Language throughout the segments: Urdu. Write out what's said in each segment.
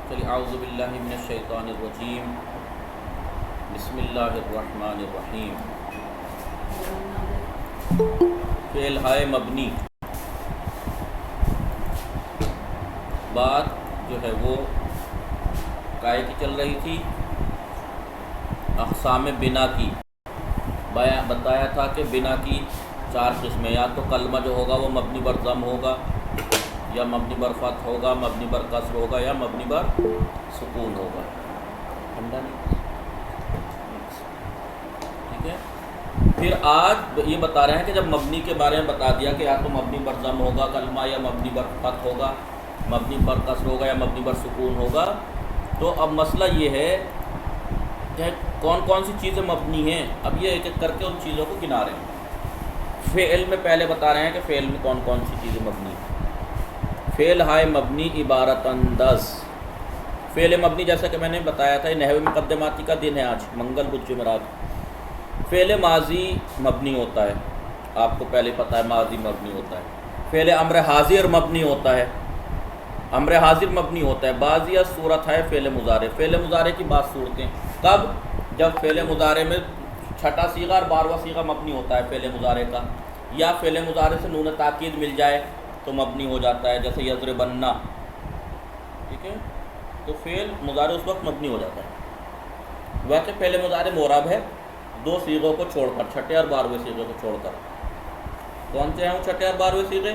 چلیے اعوذ باللہ من الشیطان الرجیم، بسم اللہ الرحمن الرحیم۔ فعل ہائے مبنی، بات جو ہے وہ کائے کی چل رہی تھی، اقسام بنا کی بتایا تھا کہ بنا کی 4 قسمیں، یا تو کلمہ جو ہوگا وہ مبنی بر ضم ہوگا، یا مبنی بر فتح ہوگا، مبنی بر کسر ہوگا، یا مبنی بر سکون ہوگا۔ سمجھا نہیں؟ ٹھیک ہے۔ پھر آج یہ بتا رہے ہیں کہ جب مبنی کے بارے میں بتا دیا کہ یا تو مبنی بر ضم ہوگا کلمہ، یا مبنی بر فتح ہوگا، مبنی بر کسر ہوگا، یا مبنی بر سکون ہوگا، تو اب مسئلہ یہ ہے کہ کون کون سی چیزیں مبنی ہیں۔ اب یہ ایک ایک کر کے ان چیزوں کو گنا رہے ہیں۔ فعل میں پہلے بتا رہے ہیں کہ فعل میں کون کون سی چیزیں مبنی ہیں۔ فعل ہائے مبنی عبارت انداز، فعل مبنی جیسا کہ میں نے بتایا تھا، یہ نحو مقدماتی کا دن ہے آج، منگل بدھ جمعرات۔ فعل ماضی مبنی ہوتا ہے، آپ کو پہلے پتہ ہے ماضی مبنی ہوتا ہے۔ فعل امر حاضر مبنی ہوتا ہے، امر حاضر مبنی ہوتا ہے۔ بعض صورت ہے فعل مضارع، فعل مضارع کی بعض صورتیں کب؟ جب فعل مضارع میں چھٹا صیغہ اور 12واں صیغہ مبنی ہوتا ہے فعل مضارع کا، یا فعل مضارع سے نون تاکید مل جائے تو مبنی ہو جاتا ہے، جیسے یضربن۔ ٹھیک ہے، تو فعل مضارع اس وقت مبنی ہو جاتا ہے۔ ویسے فعل مضارع معرب ہے 2 صیغوں کو چھوڑ کر، چھٹے اور 12ویں صیغے کو چھوڑ کر۔ کون سے ہیں وہ چھٹے اور 12ویں صیغے؟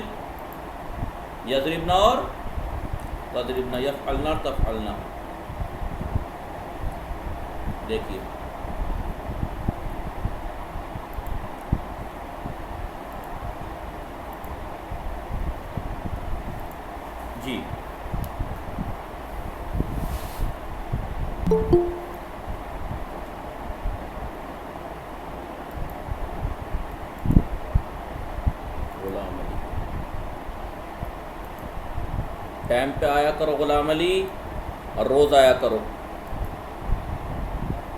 یضربن اور تضربن، یفعلن اور تفعلن۔ دیکھیے جی، غلام علی ٹائم پہ آیا کرو، غلام علی، اور روز آیا کرو۔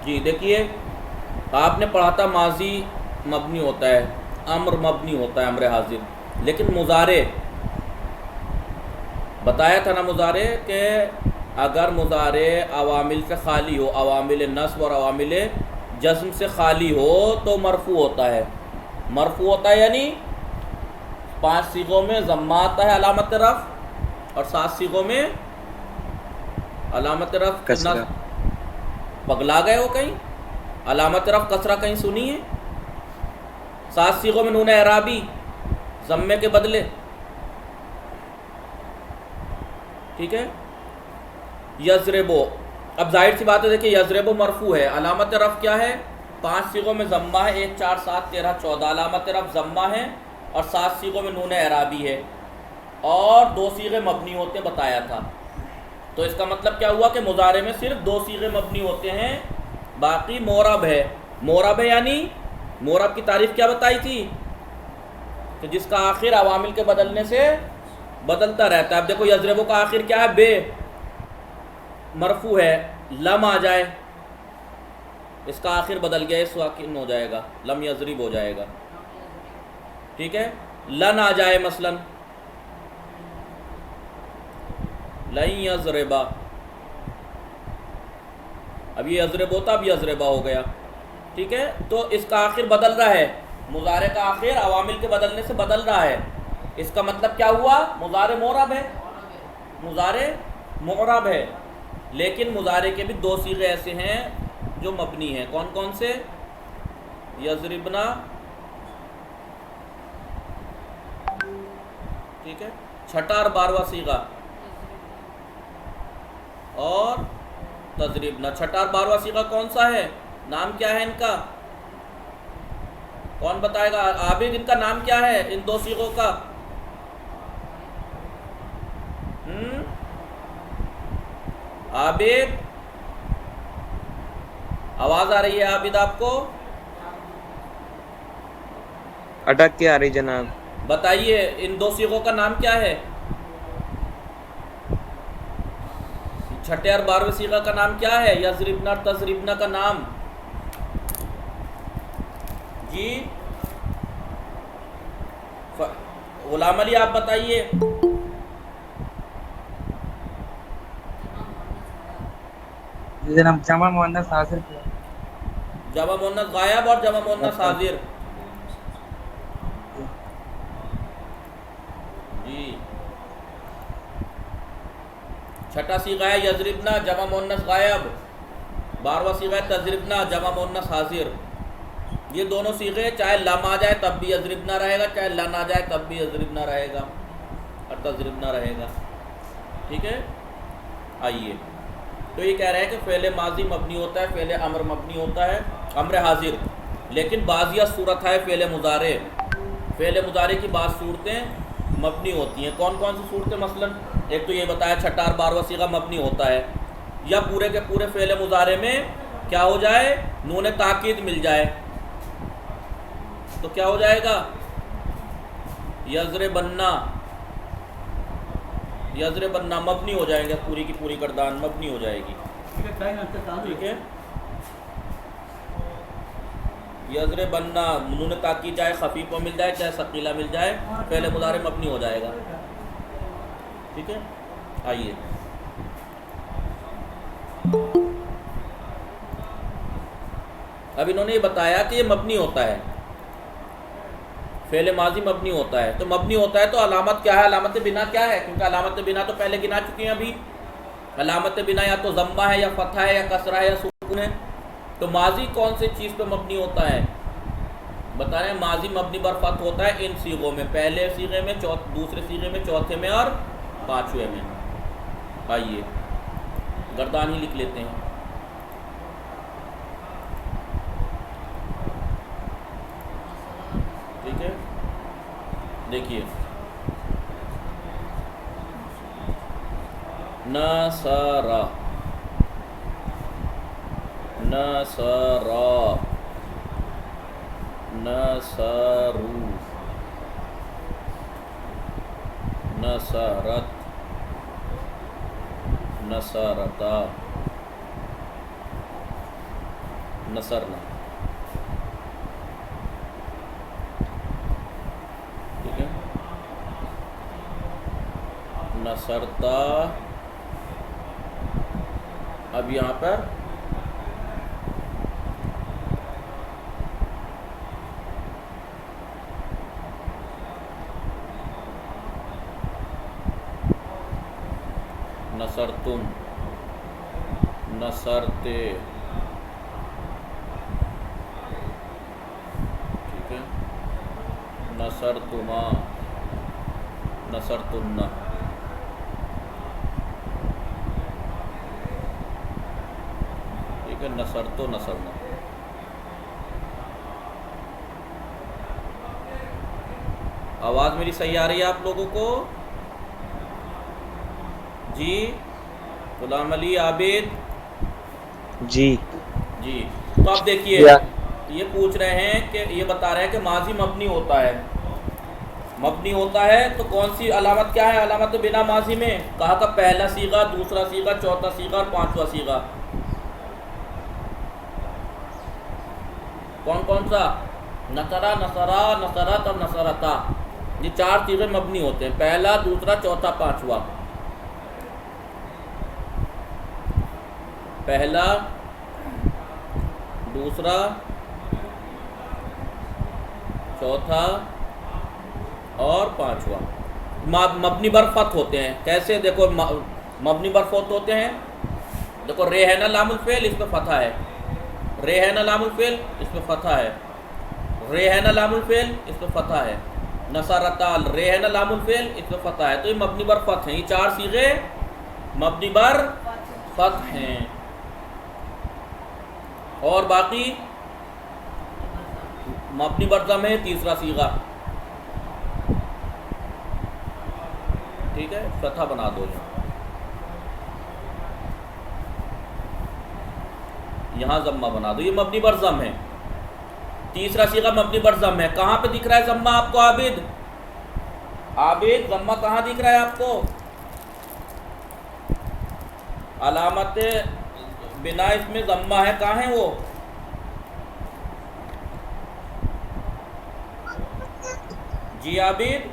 جی دیکھیے، آپ نے پڑھا تھا ماضی مبنی ہوتا ہے، امر مبنی ہوتا ہے، امر حاضر، لیکن مضارع بتایا تھا نا، مضارع کہ اگر مضارع عوامل سے خالی ہو، عوامل نصب اور عوامل جزم سے خالی ہو تو مرفوع ہوتا ہے۔ مرفوع ہوتا ہے یعنی 5 صیغوں میں ضمہ آتا ہے علامت رفع، اور 7 صیغوں میں علامت رفع کسرہ۔ پگلا گئے ہو کہیں؟ علامت رفع کسرہ کہیں سنی ہے؟ 7 صیغوں میں نون اعرابی ضمے کے بدلے۔ ٹھیک ہے، یضربو، اب ظاہر سی بات ہے، دیکھیں یضربو مرفوع ہے، علامت رفع کیا ہے؟ 5 صیغوں میں ضمہ ہے، 1 4 7 13 14، علامت رفع ضمہ ہے، اور 7 صیغوں میں نون اعرابی ہے، اور 2 صیغے مبنی ہوتے ہیں بتایا تھا۔ تو اس کا مطلب کیا ہوا کہ مضارع میں صرف 2 صیغے مبنی ہوتے ہیں، باقی معرب ہے۔ معرب ہے یعنی معرب کی تعریف کیا بتائی تھی؟ کہ جس کا آخر عوامل کے بدلنے سے بدلتا رہتا ہے۔ اب دیکھو یضربو کا آخر کیا ہے؟ بے، مرفوع ہے، لم آ جائے، اس کا آخر بدل گیا، اس واقع ہو جائے گا، لم یضرب ہو جائے گا۔ ٹھیک ہے، لن آ جائے مثلا، لن یضربا، اب یہ یضرب ہوتا، اب یضربا ہو گیا۔ ٹھیک ہے، تو اس کا آخر بدل رہا ہے، مضارع کا آخر عوامل کے بدلنے سے بدل رہا ہے۔ اس کا مطلب کیا ہوا؟ مضارع معرب ہے، مضارع معرب ہے، لیکن مضارع کے بھی 2 صیغے ایسے ہیں جو مبنی ہیں۔ کون کون سے؟ یضربنا، ٹھیک ہے، چھٹا اور 12واں صیغہ، اور تضربنا۔ چھٹا اور 12واں صیغہ کون سا ہے؟ نام کیا ہے ان کا؟ کون بتائے گا؟ عابد، ان کا نام کیا ہے ان 2 صیغوں کا؟ عابد، آواز آ رہی ہے عابد آپ کو؟ اٹک کے آ رہی جناب۔ بتائیے ان 2 صیغوں کا نام کیا ہے؟ چھٹے اور 12ویں صیغہ کا نام کیا ہے؟ یضربنا اور تضربنا کا نام؟ جی غلام علی آپ بتائیے۔ جناب جمع مؤنث حاضر کیا جمع مؤنث غائب اور جمع مؤنث حاضر. جی چھٹا صیغہ ہے یضربنا جمع مؤنث غائب. 12واں صیغہ ہے تضربنا جمع مؤنث حاضر. یہ دونوں صیغے چاہے لم آ جائے تب بھی یضربنا رہے گا، چاہے لن آ جائے تب بھی یضربنا رہے گا اور تضربنا رہے گا. ٹھیک ہے. آئیے تو یہ کہہ رہے ہیں کہ فعل ماضی مبنی ہوتا ہے، فعل امر مبنی ہوتا ہے، امر حاضر. لیکن بعضیہ صورت ہے فعل مضارع. فعل مضارع کی بعض صورتیں مبنی ہوتی ہیں. کون کون سی صورتیں؟ مثلا ایک تو یہ بتایا چھٹا اور 12واں صیغہ مبنی ہوتا ہے، یا پورے کے پورے فعل مضارع میں کیا ہو جائے؟ نون تاکید مل جائے. تو کیا ہو جائے گا؟ یضربنا، یضربنا مبنی ہو جائیں گے، پوری کی پوری گردان مبنی ہو جائے گی. ٹھیک ہے. یضربنا نون تاکید چاہے خفیف مل جائے چاہے ثقیلہ مل جائے، فعل مضارع مبنی ہو جائے گا. ٹھیک ہے. آئیے اب انہوں نے یہ بتایا کہ یہ مبنی ہوتا ہے، فعل ماضی مبنی ہوتا ہے. تو مبنی ہوتا ہے تو علامت کیا ہے؟ علامت بنا کیا ہے؟ کیونکہ علامت بنا تو پہلے گنا چکے ہیں ابھی. علامت بنا یا تو ضمہ ہے یا فتحہ ہے یا کسرہ ہے یا سکون ہے. تو ماضی کون سی چیز پہ مبنی ہوتا ہے؟ بتا رہے ہیں ماضی مبنی بر فتح ہوتا ہے ان صیغوں میں، پہلے صیغے میں، دوسرے صیغے میں، چوتھے میں اور پانچویں میں. آئیے گردان ہی لکھ لیتے ہیں. ٹھیک ہے. دیکھیے نصرہ، نصرہ، نصرو، نصرت، نصرتا، نصرنا. ٹھیک ہے. نصرتا. اب یہاں پر نصرتم، نصرتے. ٹھیک ہے. نصرتما، نصرتن. ٹھیک ہے. نصرتو، نصرنا. آواز میری صحیح آ رہی ہے آپ لوگوں کو؟ جی غلام علی عابد. جی جی تو آپ دیکھیے یہ پوچھ رہے ہیں کہ یہ بتا رہے ہیں کہ ماضی مبنی ہوتا ہے. مبنی ہوتا ہے تو کون سی علامت کیا ہے؟ علامت بنا ماضی میں کہا کہ پہلا صیغہ، دوسرا صیغہ، چوتھا صیغہ اور پانچواں صیغہ. کون کون سا؟ نصرہ، نصرا، نصرت اور نصرتا. یہ چار صیغے مبنی ہوتے ہیں، پہلا، دوسرا، چوتھا، پانچواں. پہلا، دوسرا، چوتھا اور پانچواں مبنی بر فتح ہوتے ہیں. کیسے؟ دیکھو مبنی بر فتح ہوتے ہیں. دیکھو رے ہے نا لام الفعل، اس پہ فتح ہے. رے ہے نا لام الفعل، اس پہ فتح ہے. رے ہے نا لام الفعل، اس پہ فتح ہے. نصرتال رے ہے نا لام الفعل، اس پہ فتح ہے. تو یہ مبنی بر فتح ہیں. یہ چار صیغے مبنی بر فتح ہیں. اور باقی مبنی بر ضم ہے تیسرا صیغہ. ٹھیک ہے. فتح بنا دو. یہاں ضمہ بنا دو. یہ مبنی بر ضم ہے. تیسرا صیغہ مبنی بر ضم ہے. کہاں پہ دکھ رہا ہے ضمہ آپ کو عابد؟ عابد ضمہ کہاں دکھ رہا ہے آپ کو؟ علامت بنا اس میں ضمہ ہے. کہاں ہے وہ؟ جی عابد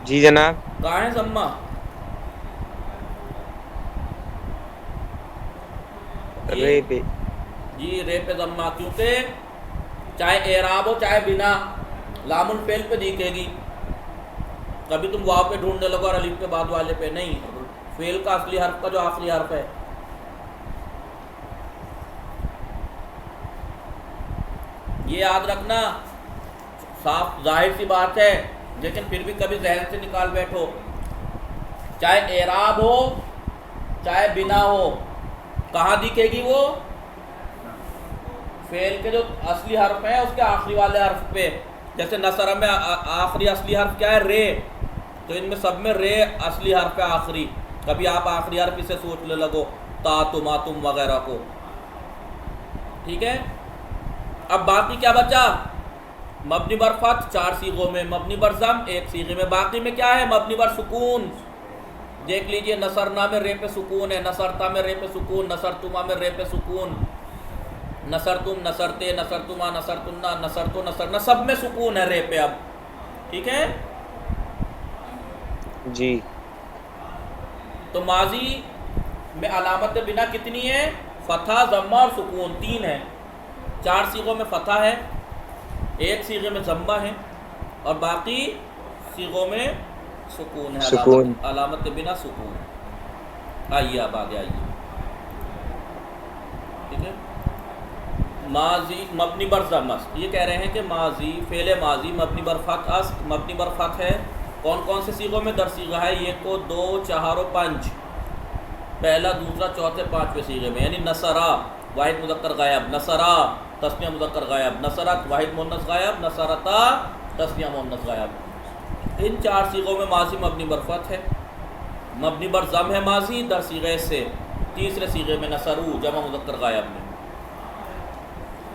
جی جناب. کہاں ہے ضمہ؟ جی رے پہ جی رے پہ ضمہ، کیونکہ چاہے اعراب ہو چاہے بنا لام الفعل پہ دکھے گی. کبھی تم واو پہ ڈھونڈنے لگو اور الف پہ بعد والے پہ نہیں، فعل کا اصلی حرف کا جو آخری حرف ہے. یہ یاد رکھنا، صاف ظاہر سی بات ہے لیکن پھر بھی کبھی ذہن سے نکال بیٹھو. چاہے اعراب ہو چاہے بنا ہو، کہاں دکھے گی وہ؟ فعل کے جو اصلی حرف ہیں اس کے آخری والے حرف پہ. جیسے نصرہ میں آخری اصلی حرف کیا ہے؟ رے. تو ان میں سب میں رے اصلی حرف ہے آخری. کبھی آپ آخری حرف اسے سوچنے لگو، تا تما تم وغیرہ کو. ٹھیک ہے، اب باقی کیا بچا؟ مبنی بر فتح 4 صیغوں میں، مبنی بر ضم 1 صیغے میں. باقی میں کیا ہے؟ مبنی بر سکون. دیکھ لیجئے، نصرنا میں رے پہ سکون ہے، نصرتا میں رے پہ سکون، نصرتما میں رے پہ سکون، نصرتم، نصرتے، نصرتما، نصرتنا، نصرتو، نصرنا، سب میں سکون ہے رے پہ. اب ٹھیک ہے. جی. تو ماضی میں علامت بنا کتنی ہے؟ فتح، ضمہ اور سکون، 3 ہے. 4 صیغوں میں فتح ہے، 1 صیغے میں ضمہ ہے، اور باقی صیغوں میں سکون ہے. سکون. علامت بنا سکون. آئیے اب آگے آئیے. ٹھیک ہے، ماضی مبنی بر ضم. یہ کہہ رہے ہیں کہ ماضی، فعل ماضی مبنی بر فتح، مبنی بر فتح ہے. کون کون سے صیغوں میں در صیغہ ہے؟ 1 کو 2 4 و 5، پہلا دوسرا چوتھے پانچویں صیغے میں. یعنی نصرہ واحد مذکر غائب، نصرہ تثنیہ مذکر غائب، نصرت واحد مؤنث غائب، نصرتا تثنیہ مؤنث غائب. ان 4 صیغوں میں ماضی مبنی بر فتح ہے. مبنی بر ضم ہے ماضی در صیغے سے، تیسرے صیغے میں نصرو جمع مذکر غائب میں.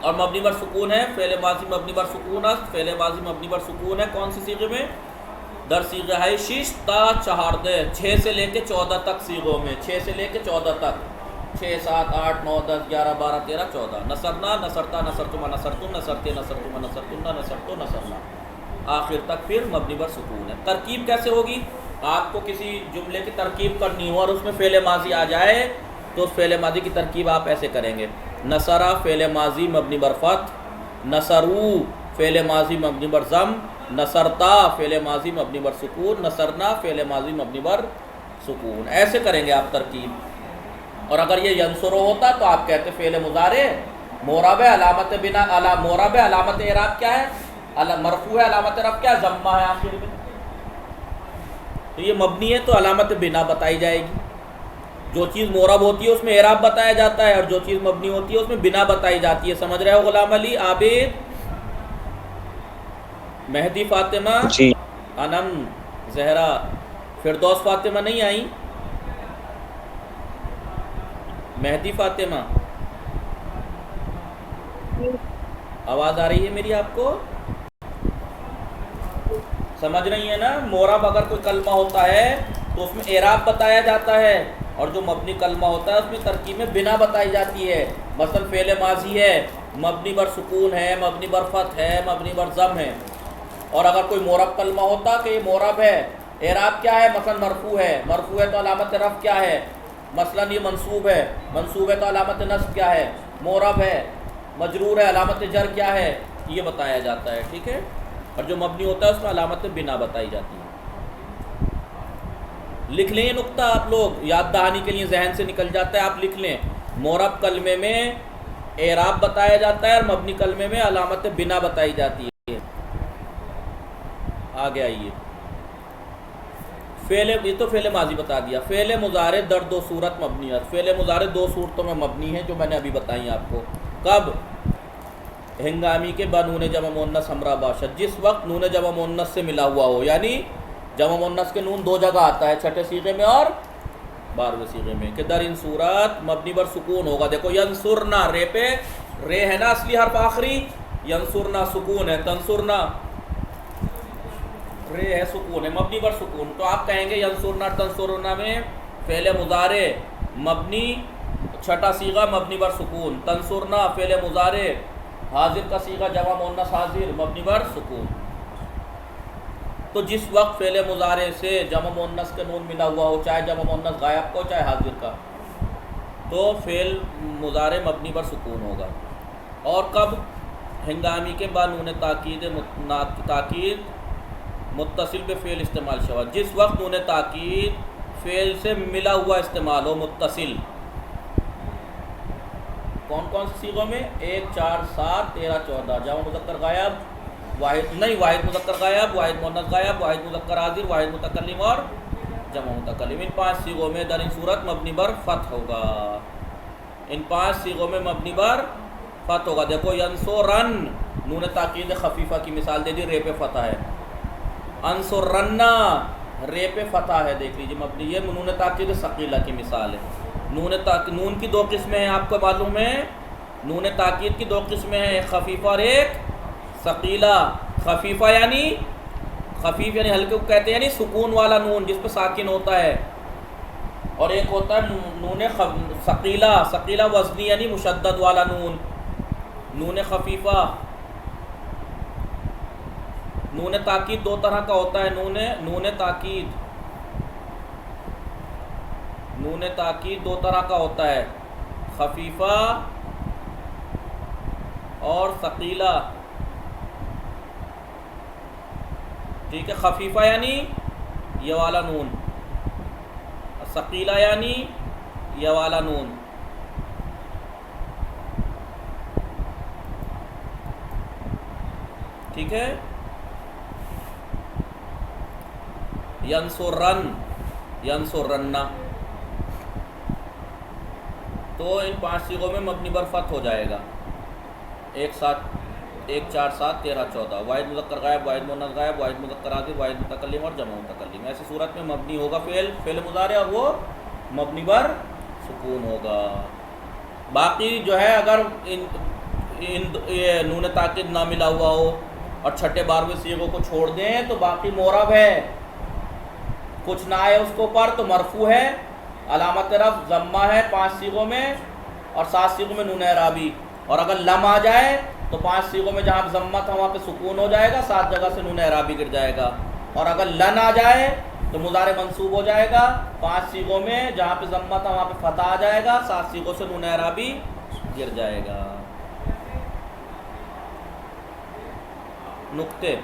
اور مبنی بر سکون ہے فعل ماضی مبنی بر سکون است. فعل ماضی مبنی بر سکون ہے کون سی صیغے میں؟ در صیغہ ہے 6 تا 14، 6 سے لے کے 14 تک صیغوں میں. 6 سے لے کے 14 تک، 6 7 8 9 10 11 12 13 14. نصرنا، نصرتا، نصرتما، نصرتم، نصرتے، نصرتما، نصرتنا، نصرتو، نصرنا، آخر تک پھر مبنی بر سکون ہے. ترکیب کیسے ہوگی؟ آپ کو کسی جملے کی ترکیب کرنی ہو اور اس میں فعل ماضی آ جائے تو اس فعل ماضی کی ترکیب آپ ایسے کریں گے: نصرہ فعل ماضی مبنی بر فتح، نصرو فعل ماضی مبنی بر ضم، نصرتا فعل ماضی مبنی بر سکون، نصرنا فعل ماضی مبنی بر سکون. ایسے کریں گے آپ ترکیب. اور اگر یہ ینصرو ہوتا تو آپ کہتے فعل مضارع معرب ہے، علامت بنا معرب ہے، علامت اعراب کیا ہے؟ مرفوع ہے، علامت رفع کیا ہے؟ ضمہ ہے آخر میں. تو یہ مبنی ہے تو علامت بنا بتائی جائے گی. جو چیز معرب ہوتی ہے اس میں اعراب بتایا جاتا ہے، اور جو چیز مبنی ہوتی ہے اس میں بنا بتائی جاتی ہے. سمجھ رہے ہو غلام علی، عابد، مہدی، فاطمہ، جی. انم، زہرا، فردوس فاطمہ نہیں آئیں؟ مہدی فاطمہ، آواز آ رہی ہے میری آپ کو؟ سمجھ رہی ہیں نا؟ معرب اگر کوئی کلمہ ہوتا ہے تو اس میں اعراب بتایا جاتا ہے، اور جو مبنی کلمہ ہوتا ہے اس میں ترکیب میں بنا بتائی جاتی ہے. مثلا فعل ماضی ہے، مبنی بر سکون ہے، مبنی بر فتح ہے، مبنی بر ضم ہے. اور اگر کوئی معرب کلمہ ہوتا کہ یہ معرب ہے، اعراب کیا ہے؟ مثلا مرفوع ہے، مرفوع ہے تو علامت رفع کیا ہے؟ مثلا یہ منصوب ہے، منصوب ہے تو علامت نصب کیا ہے؟ معرب ہے. مجرور ہے، علامت جر کیا ہے؟ یہ بتایا جاتا ہے. ٹھیک ہے. اور جو مبنی ہوتا ہے اس میں علامت بنا بتائی جاتی ہے. لکھ لیں یہ نقطہ آپ لوگ، یاد دہانی کے لیے ذہن سے نکل جاتا ہے. آپ لکھ لیں، معرب کلمے میں اعراب بتایا جاتا ہے اور مبنی کلمے میں علامت بنا بتائی جاتی ہے. آگے آئیے. یہ تو فعل ماضی بتا دیا. فعل مضارع در 2 صورت مبنی ہے. فعل مضارع 2 صورتوں میں مبنی ہے جو میں نے ابھی بتائی آپ کو. کب؟ ہنگامی کے با نون جمع مؤنث ہمراہ باشد، جس وقت نون جمع مؤنث سے ملا ہوا ہو. یعنی جمع مؤنث کے نون 2 جگہ آتا ہے، چھٹے صیغے میں اور 12ویں صیغے میں. کہ در ان صورت مبنی بر سکون ہوگا. دیکھو ینصرنا رے پہ، رے ہے نا اصلی حرف آخری، ینصرنا سکون ہے، تنصرنا رے ہے سکون ہے، مبنی بر سکون. تو آپ کہیں گے ینصرنا تنصرنا میں فعل مضارع مبنی چھٹا صیغہ مبنی بر سکون، تنصرنا فعل مضارع حاضر کا صیغہ جمع مؤنث حاضر مبنی بر سکون. تو جس وقت فعل مضارع سے جمع مؤنث کا نون ملا ہوا ہو، چاہے جمع مؤنث غائب کا ہو چاہے حاضر کا، تو فعل مضارع مبنی پر سکون ہوگا. اور کب؟ ہنگامی کے بعد نون تاکید متصل پہ فعل استعمال شود، جس وقت نون تاکید فعل سے ملا ہوا استعمال ہو متصل. کون کون سے صیغوں میں؟ 1 4 7 13 14. جمع مذکر غائب، واحد نہیں، واحد مذکر غائب، واحد مؤنث غائب، واحد مذکر حاضر، واحد متکلم اور جمع متکلم. ان 5 صیغوں میں در ان صورت مبنی بر فتح ہوگا. ان 5 صیغوں میں مبنی بر فتح ہوگا. دیکھو ینصرن، نون تاکید خفیفہ کی مثال دے دی، رے پہ فتح ہے. انصرنا، رے پہ فتح ہے، دیکھ لیجیے مبنی. یہ نون تاکید ثقیلہ کی مثال ہے. نون کی 2 قسمیں ہیں، آپ کو معلوم ہے. نون تاکید کی 2 قسمیں ہیں، ایک خفیفہ اور ایک ثقیلہ. خفیفہ یعنی خفیف یعنی ہلکے کو کہتے ہیں، یعنی سکون والا نون جس پہ ساکن ہوتا ہے. اور ایک ہوتا ہے نون ثقیلہ، ثقیلہ وزنی یعنی مشدد والا نون. نون خفیفہ، نون تاکید 2 طرح کا ہوتا ہے. نون تاکید 2 طرح کا ہوتا ہے، خفیفہ اور ثقیلہ. ٹھیک ہے، خفیفہ یعنی یہ والا نون، ثقیلہ یعنی یہ والا نون. ٹھیک ہے. ینصرن، تو ان 5 صیغوں میں مبنی بر فتح ہو جائے گا. 1 4 7 13 14. واحد مذکر غائب، واحد مؤنث غائب، واحد مذکر حاضر، واحد متکلم اور جمع متکلم. ایسی صورت میں مبنی ہوگا فعل مضارع، اور وہ مبنی بر سکون ہوگا. باقی جو ہے اگر یہ نون تاکید نہ ملا ہوا ہو اور چھٹے 12ویں صیغوں کو چھوڑ دیں تو باقی معرب ہے. کچھ نہ آئے اس کے اوپر تو مرفوع ہے، علامت رفع ضمہ ہے 5 صیغوں میں، اور 7 صیغوں میں نون اعرابی. اور اگر لم آ جائے تو 5 صیغوں میں جہاں ضمہ تھا وہاں پہ سکون ہو جائے گا، 7 جگہ سے نون اعرابی گر جائے گا. اور اگر لن آ جائے تو مضارع منصوب ہو جائے گا. 5 صیغوں میں جہاں پہ ضمہ تھا وہاں پہ فتح آ جائے گا، 7 صیغوں سے نون اعرابی گر جائے گا. نقطے: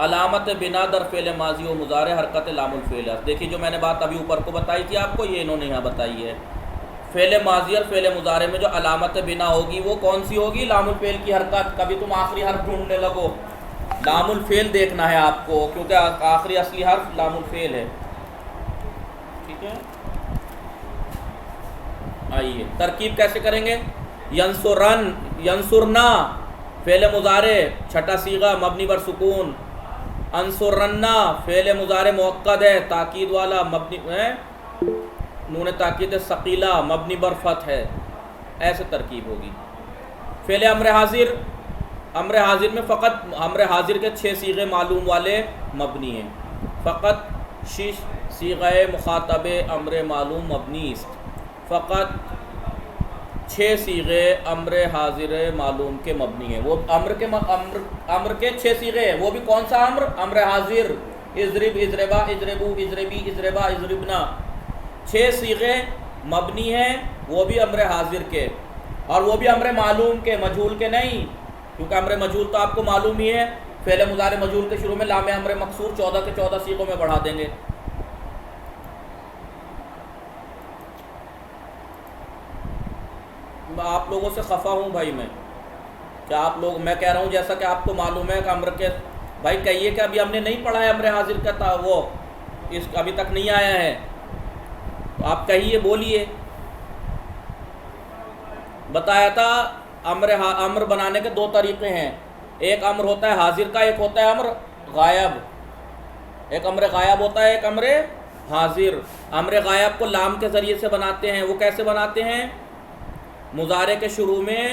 علامت بنا در فعل ماضی و مضارع حرکت لام الفعل. دیکھیے جو میں نے بات ابھی اوپر کو بتائی تھی آپ کو، یہ انہوں نے یہاں بتائی ہے. فعل ماضی اور فعل مضارع میں جو علامت بنا ہوگی وہ کون سی ہوگی؟ لام الفعل کی حرکت. کبھی تم آخری حرف ڈھونڈنے لگو، لام الفعل دیکھنا ہے آپ کو، کیونکہ آخری اصلی حرف لام الفعل ہے. ٹھیک ہے، آئیے ترکیب کیسے کریں گے. ینصرنا فعل مضارع چھٹا صیغہ مبنی بر سکون. انصرنا فعل مضارع مؤکد ہے، تاکید والا، مبنی ہے، نون تاکید ثقیلہ مبنی بر فتح ہے. ایسے ترکیب ہوگی. فعل امر حاضر، امر حاضر میں فقط امر حاضر کے 6 صیغے معلوم والے مبنی ہیں. فقط 6 صیغہ مخاطب امر معلوم مبنی است. فقط 6 صیغے امر حاضر معلوم کے مبنی ہیں. وہ امر کے 6 صیغے ہیں. وہ بھی کون سا امر؟ امر حاضر. اضرب، اضربا، اضربو، اضربی، اضربا، اضربنا. 6 صیغے مبنی ہیں، وہ بھی امر حاضر کے، اور وہ بھی امر معلوم کے، مجہول کے نہیں. کیونکہ امر مجہول تو آپ کو معلوم ہی ہے. فعل مضارع مجہول کے شروع میں لام امر مکسور 14 کے 14 صیغوں میں بڑھا دیں گے. آپ لوگوں سے خفا ہوں بھائی میں، کیا آپ لوگ، میں کہہ رہا ہوں جیسا کہ آپ کو معلوم ہے کہ امر کے، بھائی کہیے کہ ابھی ہم نے نہیں پڑھا ہے امر حاضر کا تھا، وہ اس ابھی تک نہیں آیا ہے، تو آپ کہیے، بولیے. بتایا تھا امر بنانے کے 2 طریقے ہیں. ایک امر ہوتا ہے حاضر کا، ایک ہوتا ہے امر غائب. ایک امر غائب ہوتا ہے، ایک امر حاضر. امر غائب کو لام کے ذریعے سے بناتے ہیں. وہ کیسے بناتے ہیں؟ مضارع کے شروع میں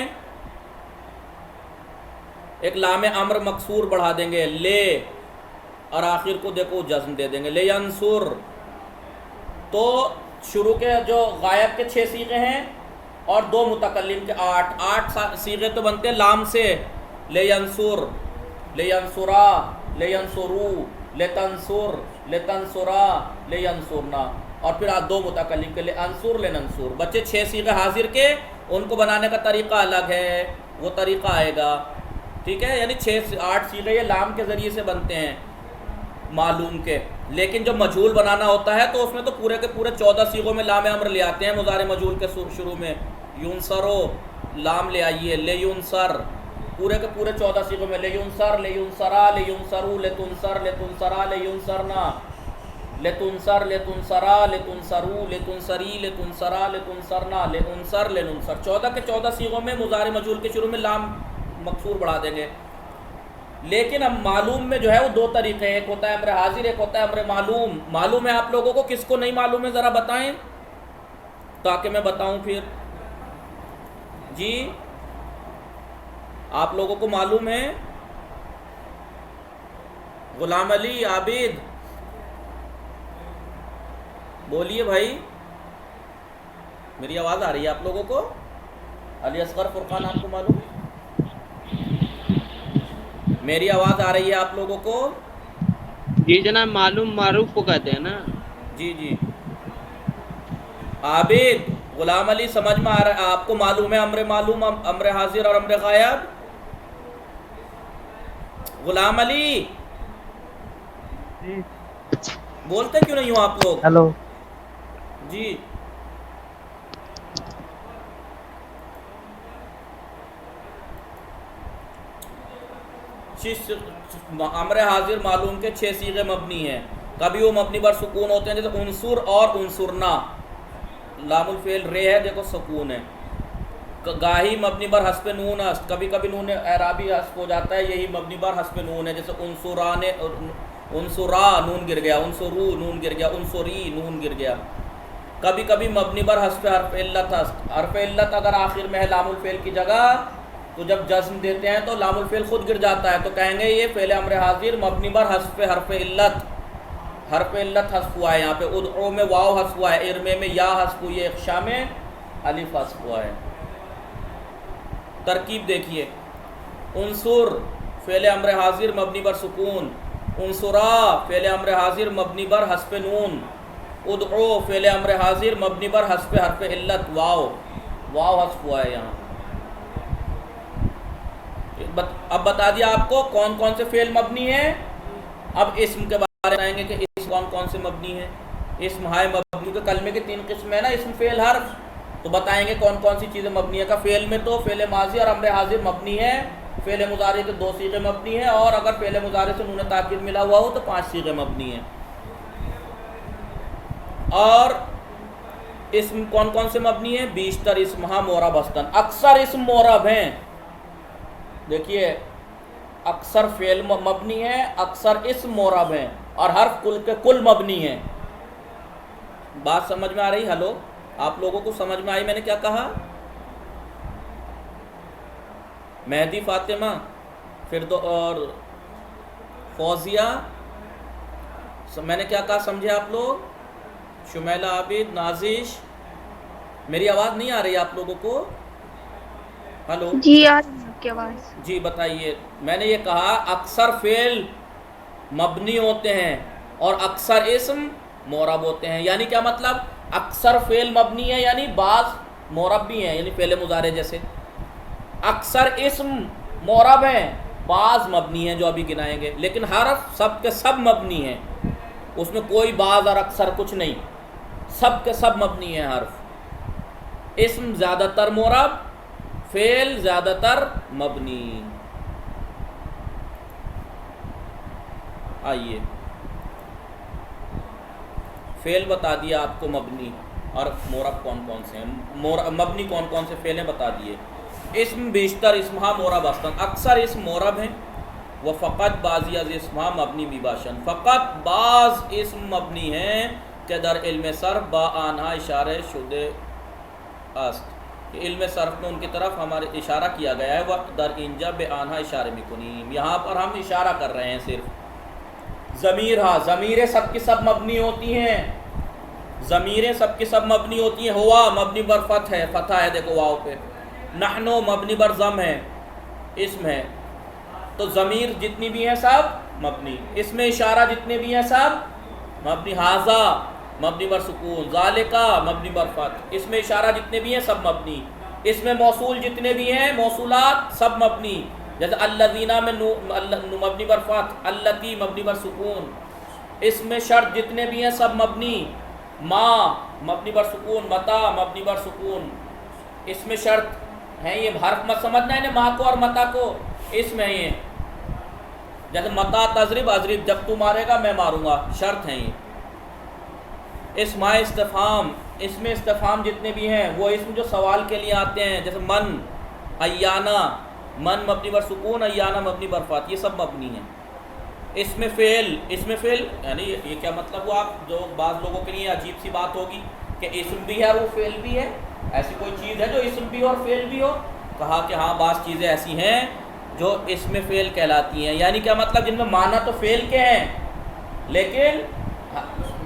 ایک لام امر مکسور بڑھا دیں گے، لے، اور آخر کو دیکھو جزم دے دیں گے، لے ینصر. تو شروع کے جو غائب کے 6 صیغے ہیں اور 2 متکلم کے 8 صیغے تو بنتے ہیں لام سے. لے ینصر، لے ینصرا، لے ینصرو، لے تنصر، لے تنصرا، لے ینصرنا. اور پھر دو متکلم کے لیے انصر لننصر. بچے 6 صیغے حاضر کے ان کو بنانے کا طریقہ الگ ہے، وہ طریقہ آئے گا. ٹھیک ہے، یعنی 8 صیغے یہ لام کے ذریعے سے بنتے ہیں معلوم کے. لیکن جب مجہول بنانا ہوتا ہے تو اس میں تو پورے کے پورے 14 صیغوں میں لام امر لے آتے ہیں مضارع مجہول کے شروع میں. یونصرو لام لے آئیے، لے ینصر پورے کے پورے 14 صیغوں میں، لے ینصر، لے ینصرا، لے ینصرو، لے تنصر، لے تنصرا، لے ینصرنا، لے تنصر، لے تنصرا، لے تنصرو، لے تنصری، لے تنصرا، لے تنصرنا، لے انصر، لے ننصر. 14 کے 14 صیغوں میں مضارع مجہول کے شروع میں لام مکسور بڑھا دیں گے. لیکن اب معلوم میں جو ہے وہ 2 طریقے ہیں، ایک ہوتا ہے امر حاضر، ایک ہوتا ہے امر معلوم. معلوم ہے آپ لوگوں کو، کس کو نہیں معلوم ہے ذرا بتائیں تاکہ میں بتاؤں پھر. جی آپ لوگوں کو معلوم ہے؟ غلام علی، عابد بولیے بھائی، میری آواز آ رہی ہے آپ لوگوں کو؟ علی اصغر، فرقان، آپ کو معلوم ہے؟ میری آواز آ رہی ہے آپ لوگوں کو؟ جی جناب، معلوم معروف کو کہتے ہیں نا. جی جی. عابد، غلام علی، سمجھ میں آ رہا ہے آپ کو؟ معلوم ہے امر معلوم، امر حاضر اور امر غائب؟ غلام علی جی. بولتے کیوں نہیں ہو آپ لوگ؟ ہیلو. جی امر حاضر معلوم کے 6 صیغے مبنی ہیں. کبھی وہ مبنی بر سکون ہوتے ہیں، جیسے انصر اور انصرنا. لام الفعل رے ہے، دیکھو سکون ہے. گاہی مبنی بر حذف نون است، کبھی کبھی نون اعرابی حذف ہو جاتا ہے، یہی مبنی بر حذف نون ہے. جیسے انصرا نون گر گیا، انصرو نون گر گیا، انصری نون گر گیا. کبھی کبھی مبنی بر حذف حرف علت است. حرف علت اگر آخر میں ہے لام الفعل کی جگہ تو جب جزم دیتے ہیں تو لام الفعل خود گر جاتا ہے، تو کہیں گے یہ فعل امر حاضر مبنی بر حذف حرف علت. حرف علت حذف ہوا ہے یہاں پہ. ادعو میں واو حذف ہوا ہے، ارمے میں یا حذف ہوئی ہے، اخشا میں الف حذف ہوا ہے. ترکیب دیکھیے، انصر فعل امر حاضر مبنی بر سکون، انصرا فعل امر حاضر مبنی بر حذف نون، ادعو فعل امر حاضر مبنی بر حذف حرف علت واو. واو حذف ہوا ہے یہاں. اب بتا دیا آپ کو کون کون سے فعل مبنی ہیں. اب اسم کے بارے میں بتائیں گے کہ اسم کون کون سے مبنی ہیں. اسم ہائے مبنی کے کلمے کی 3 قسم ہے نا، اسم، فعل، حرف. تو بتائیں گے کون کون سی چیزیں مبنی ہیں. کا فعل میں تو فعل ماضی اور امر حاضر مبنی ہے، فعل مضارع کے 2 صیغے مبنی ہیں، اور اگر فعل مضارع سے نون تاکید ملا ہوا ہو تو 5 صیغے مبنی ہیں. اور اسم کون کون سے مبنی ہیں؟ بیشتر اسم ہاں مورب ہستن. اکثر اسم مورب ہیں. دیکھیے، اکثر فعل مبنی ہے، اکثر اسم مورب ہیں، اور حرف کل کے کل مبنی ہیں. بات سمجھ میں آ رہی؟ ہلو، آپ لوگوں کو سمجھ میں آئی میں نے کیا کہا؟ مہدی، فاطمہ، پھر اور فوزیہ، میں نے کیا کہا سمجھے آپ لوگ؟ شمیلہ، عابد، نازش. میری آواز نہیں آ رہی آپ لوگوں کو؟ ہلو جی آ رہی ہے آپ کی آواز. جی بتائیے. میں نے یہ کہا اکثر فعل مبنی ہوتے ہیں اور اکثر اسم معرب ہوتے ہیں. یعنی کیا مطلب؟ اکثر فعل مبنی ہے یعنی بعض معرب بھی ہیں، یعنی فعل مضارع جیسے. اکثر اسم معرب ہیں، بعض مبنی ہیں جو ابھی گنائیں گے. لیکن حرف سب کے سب مبنی ہیں، اس میں کوئی بعض اور اکثر کچھ نہیں، سب کے سب مبنی ہیں حرف. اسم زیادہ تر معرب، فعل زیادہ تر مبنی. آئیے، فعل بتا دیا آپ کو مبنی، اور معرب کون کون سے ہیں. مبنی کون کون سے فعل ہیں بتا دیے. اسم بیشتر اسمہا معرب ہستن. اکثر اسم معرب ہیں. وہ فقط بعضی از اسمہا مبنی بھی باشن. فقط بعض اسم مبنی ہیں کہ در علم صرف با آنہا اشارہ شدہ است. علم صرف میں ان کی طرف ہمارے اشارہ کیا گیا ہے. وقت در اینجا بے آنہا اشارہ میکنیم، یہاں پر ہم اشارہ کر رہے ہیں صرف. ضمیر، ہاں ضمیریں سب کی سب مبنی ہوتی ہیں. ضمیریں سب کی سب مبنی ہوتی ہیں. ہوا مبنی بر فتح ہے، فتح ہے دیکھو واو پہ. نحنو مبنی بر ضم ہے، اسم ہے. تو ضمیر جتنی بھی ہیں سب مبنی. اس میں اشارہ جتنے بھی ہیں سب مبنی. ھذا مبنی بر سکون، ذالکا مبنی بر فتح، اس میں اشارہ جتنے بھی ہیں سب مبنی، اس میں موصول جتنے بھی ہیں موصولات سب مبنی، جیسے الذین میں مبنی بر فتح، اللتی مبنی بر سکون، اس میں شرط جتنے بھی ہیں سب مبنی، ما مبنی بر سکون، متا مبنی بر سکون، اس میں شرط ہیں، یہ حرف مت سمجھنا ہے نا ما کو اور متا کو، اس میں یہ جیسے متا تضرب اضرب، جب تو مارے گا میں ماروں گا، شرط ہیں یہ۔ اسم استفہام، اس میں استفہام جتنے بھی ہیں وہ اسم جو سوال کے لیے آتے ہیں، جیسے من، ایانا، من مبنی بر سکون، ایانا مبنی بر فتح، یہ سب مبنی ہیں۔ اس میں فعل، اس میں فعل یعنی یہ کیا مطلب ہوا، جو بعض لوگوں کے لیے عجیب سی بات ہوگی کہ اسم بھی ہے اور وہ فعل بھی ہے، ایسی کوئی چیز ہے جو اسم بھی اور فعل بھی ہو؟ کہا کہ ہاں بعض چیزیں ایسی ہیں جو اس میں فعل کہلاتی ہیں، یعنی کیا مطلب جن میں معنی تو فعل کے ہیں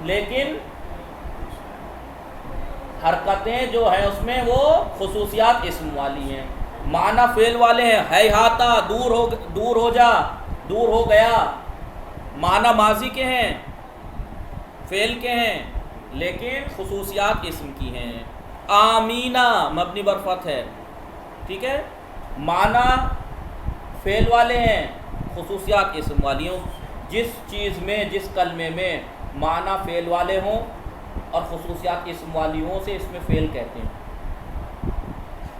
لیکن حرکتیں جو ہیں اس میں وہ خصوصیات اسم والی ہیں، معنی فعل والے ہیں، ہیہاتا دور ہو جا، دور ہو گیا، معنی ماضی کے ہیں، فعل کے ہیں، لیکن خصوصیات اسم کی ہیں۔ آمینہ مبنی بر فتح ہے، ٹھیک ہے، معنی فعل والے ہیں، خصوصیات اسم والی ہوں، جس چیز میں، جس کلمے میں معنی فعل والے ہوں اور خصوصیات اسم والی ہوں سے اس میں فعل کہتے ہیں۔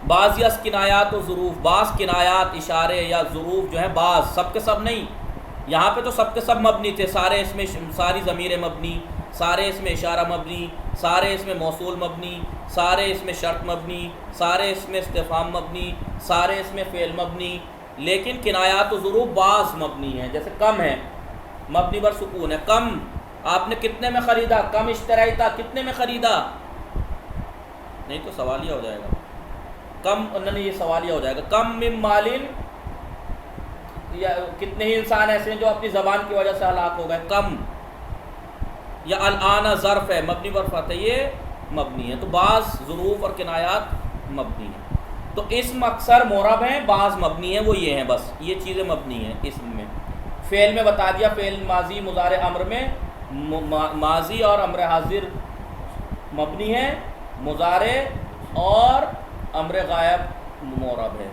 بعض یس کنایات و ظروف، بعض کنایات اشارے یا ظروف جو ہیں، بعض، سب کے سب نہیں، یہاں پہ تو سب کے سب مبنی تھے، سارے اس میں، ساری ضمیر مبنی، سارے اس میں اشارہ مبنی، سارے اس میں موصول مبنی، سارے اس میں شرط مبنی، سارے اس میں استفہام مبنی، سارے اس میں فعل مبنی، لیکن کنایات و ظروف بعض مبنی ہیں، جیسے کم ہے مبنی بر سکون ہے، کم آپ نے کتنے میں خریدا، کم اشترائی تھا، کتنے میں خریدا، نہیں تو سوالیہ ہو جائے گا، کم نہیں، یہ سوالیہ ہو جائے گا، کم من مالن، یا کتنے ہی انسان ایسے ہیں جو اپنی زبان کی وجہ سے ہلاک ہو گئے، کم، یا الآن ظرف ہے مبنی بر فتح، یہ مبنی ہے، تو بعض ظروف اور کنایات مبنی ہیں، تو اسم اکثر معرب ہیں، بعض مبنی ہیں، وہ یہ ہیں، بس یہ چیزیں مبنی ہیں اسم میں۔ فعل میں بتا دیا، فعل ماضی مضارع امر میں ماضی اور امر حاضر مبنی ہے، مضارع اور امر غائب معرب ہے۔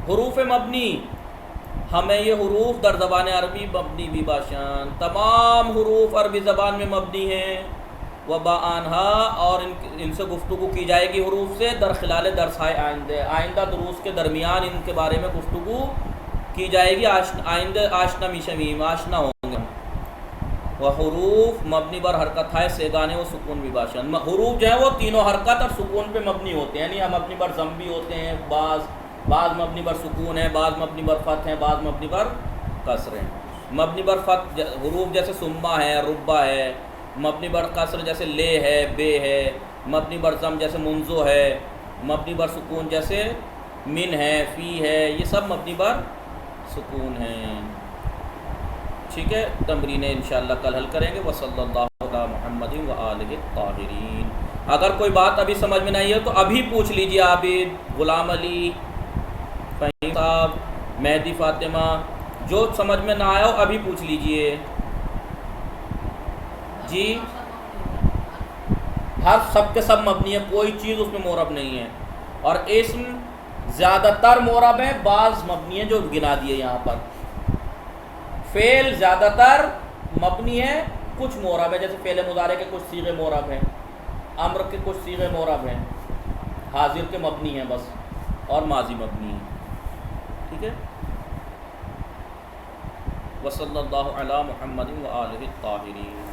حروف مبنی، ہمیں یہ حروف در زبان عربی مبنی بھی باشان، تمام حروف عربی زبان میں مبنی ہیں، وبا آنہا، اور ان سے گفتگو کی جائے گی حروف سے، در خلال درس آئندہ دروس کے درمیان ان کے بارے میں گفتگو کی جائے گی، آئندہ آشنا میشمیم، آشنا ہوں گے۔ وہ حروف مبنی بر حرکت ہے، سیگانے و سکون بھی باشن، حروف جو ہیں وہ تینوں حرکت اور سکون پہ مبنی ہوتے ہیں، یعنی مبنی بر ضم بھی ہوتے ہیں، بعض مبنی بر سکون ہیں، بعض مبنی بر فتح ہیں، بعض مبنی بر کسر ہیں۔ مبنی بر فتح حروف جیسے سما ہے، ربا ہے، مبنی بر کسر جیسے لے ہے، بے ہے، مبنی بر ضم جیسے منزو ہے، مبنی بر سکون جیسے من ہے، فی ہے، یہ سب مبنی بر سکون ہیں، ٹھیک ہے۔ تمرینیں انشاءاللہ کل حل کریں گے۔ وصلی اللہ علی محمد و آلہ الطاہرین۔ اگر کوئی بات ابھی سمجھ میں نہیں ہے تو ابھی پوچھ لیجئے، عابد، غلام علی، فہیم صاحب، مہدی فاطمہ، جو سمجھ میں نہ آیا ہو ابھی پوچھ لیجئے جی۔ ہر سب کے سب مبنی ہے، کوئی چیز اس میں معرب نہیں ہے، اور اسم زیادہ تر معرب ہے، بعض مبنی ہیں جو گنا دیے یہاں پر۔ فعل زیادہ تر مبنی ہے، کچھ معرب ہے، جیسے فعل مضارع کے کچھ صیغے معرب ہیں، امر کے کچھ صیغے معرب ہیں، حاضر کے مبنی ہیں بس، اور ماضی مبنی ہے، ٹھیک ہے۔ وصلی اللہ علی محمد و آلہ الطاہرین۔